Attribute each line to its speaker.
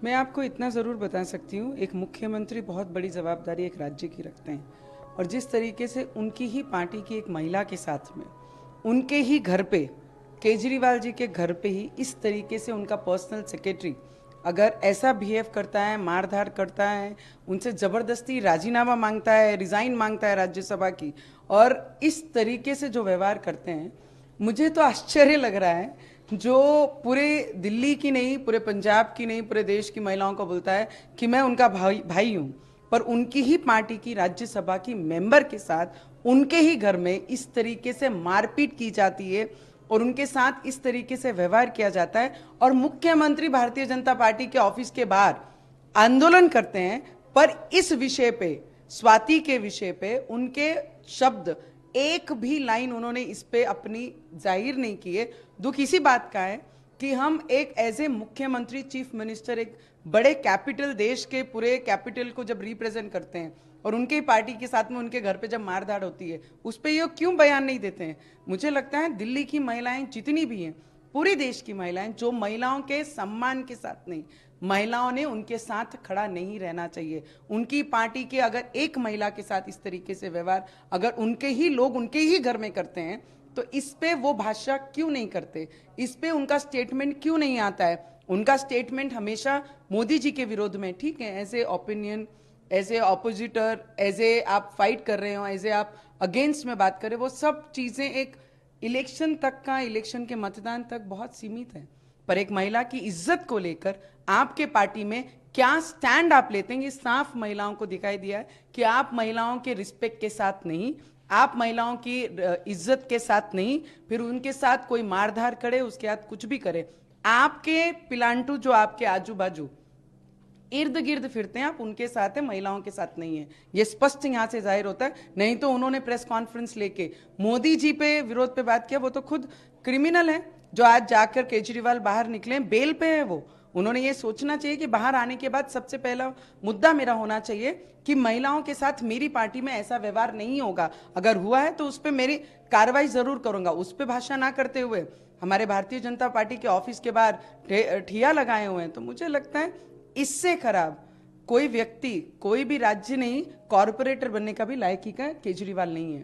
Speaker 1: मैं आपको इतना ज़रूर बता सकती हूँ, एक मुख्यमंत्री बहुत बड़ी जवाबदारी एक राज्य की रखते हैं, और जिस तरीके से उनकी ही पार्टी की एक महिला के साथ में उनके ही घर पे, केजरीवाल जी के घर पे ही इस तरीके से उनका पर्सनल सेक्रेटरी अगर ऐसा बिहेव करता है, मारधार करता है, उनसे ज़बरदस्ती राजीनामा मांगता है, रिज़ाइन मांगता है राज्यसभा की, और इस तरीके से जो व्यवहार करते हैं, मुझे तो आश्चर्य लग रहा है। जो पूरे दिल्ली की नहीं, पूरे पंजाब की नहीं, पूरे देश की महिलाओं को बोलता है कि मैं उनका भाई भाई हूं, पर उनकी ही पार्टी की राज्यसभा की मेंबर के साथ उनके ही घर में इस तरीके से मारपीट की जाती है और उनके साथ इस तरीके से व्यवहार किया जाता है, और मुख्यमंत्री भारतीय जनता पार्टी के ऑफिस के बाहर आंदोलन करते हैं। पर इस विषय पे, स्वाति के विषय पे उनके शब्द, एक भी लाइन उन्होंने इस पे अपनी जाहिर नहीं की है। दुख इसी बात का है कि हम एक एज ए मुख्यमंत्री, चीफ मिनिस्टर, एक बड़े कैपिटल, देश के पूरे कैपिटल को जब रिप्रेजेंट करते हैं और उनके पार्टी के साथ में उनके घर पे जब मारधाड़ होती है, उस पर ये क्यों बयान नहीं देते हैं? मुझे लगता है दिल्ली की महिलाएं जितनी भी हैं, पूरे देश की महिलाएं, जो महिलाओं के सम्मान के साथ नहीं, महिलाओं ने उनके साथ खड़ा नहीं रहना चाहिए। उनकी पार्टी के अगर एक महिला के साथ इस तरीके से व्यवहार अगर उनके ही लोग उनके ही घर में करते हैं, तो इस पे वो भाषा क्यों नहीं करते? इस पे उनका स्टेटमेंट क्यों नहीं आता है? उनका स्टेटमेंट हमेशा मोदी जी के विरोध में, ठीक है, as a opinion, as a oppositor, as a आप फाइट कर रहे हो, एज ए आप अगेंस्ट में बात कर रहे हो, वो सब चीजें एक इलेक्शन तक का, इलेक्शन के मतदान तक बहुत सीमित है। पर एक महिला की इज्जत को लेकर आपके पार्टी में क्या स्टैंड आप लेते हैं, ये साफ महिलाओं को दिखाई दिया है कि आप महिलाओं के रिस्पेक्ट के साथ नहीं, आप महिलाओं की इज्जत के साथ नहीं, फिर उनके साथ कोई मारधार करे, उसके साथ कुछ भी करे, आपके पिलांटू जो आपके आजू बाजू इर्द गिर्द फिरते हैं, आप उनके साथ है, महिलाओं के साथ नहीं है। ये स्पष्ट यहां से जाहिर होता है। नहीं तो उन्होंने प्रेस कॉन्फ्रेंस लेके मोदी जी पे विरोध पे बात किया, वो तो खुद क्रिमिनल है जो आज जाकर केजरीवाल बाहर निकले, बेल पे है वो। उन्होंने ये सोचना चाहिए कि बाहर आने के बाद सबसे पहला मुद्दा मेरा होना चाहिए कि महिलाओं के साथ मेरी पार्टी में ऐसा व्यवहार नहीं होगा, अगर हुआ है तो उस पर मेरी कार्रवाई जरूर करूंगा। उस पर भाषा ना करते हुए हमारे भारतीय जनता पार्टी के ऑफिस के बाहर ठिया लगाए हुए हैं, तो मुझे लगता है इससे खराब कोई व्यक्ति, कोई भी राज्य नहीं, कॉरपोरेटर बनने का भी लायकी का केजरीवाल नहीं है।